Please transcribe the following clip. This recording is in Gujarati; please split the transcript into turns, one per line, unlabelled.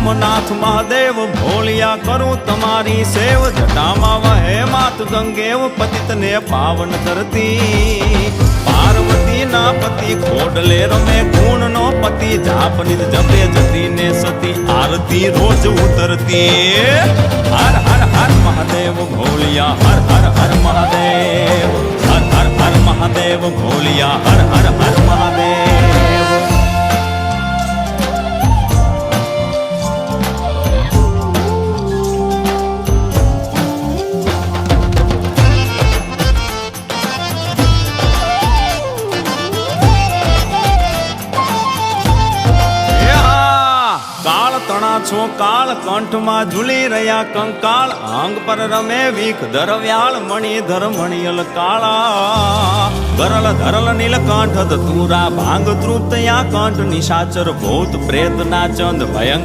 સોમનાથ મહાદેવ ભોલિયા કરું તમારી સેવ જટામાં વહે માત ગંગેવ પતિતને પાવન કરતી પાર્વતી ના પતિ ખોડલે રમે ગુણ નો પતિ જાપ નિધ જપે જતી ને સતી આરતી રોજ ઉતરતી હર હર હર મહાદેવ ભોલિયા હર હર હર મહાદેવ હર હર હર મહાદેવ ભોલિયા હર હર હર મહાદેવ છો કાળ કંઠમાં ઝૂલી રહ્યા કંકાળ અંગ પર રમે વીખ ધરવ્યાળ મણિધર મણિયલ કાળા ગરલ ધરલ નીલકંઠ તુરા ભાંગ તૃપ્ત યા કંઠ નિશાચર ભૂત પ્રેત ના ચંદ ભયંકર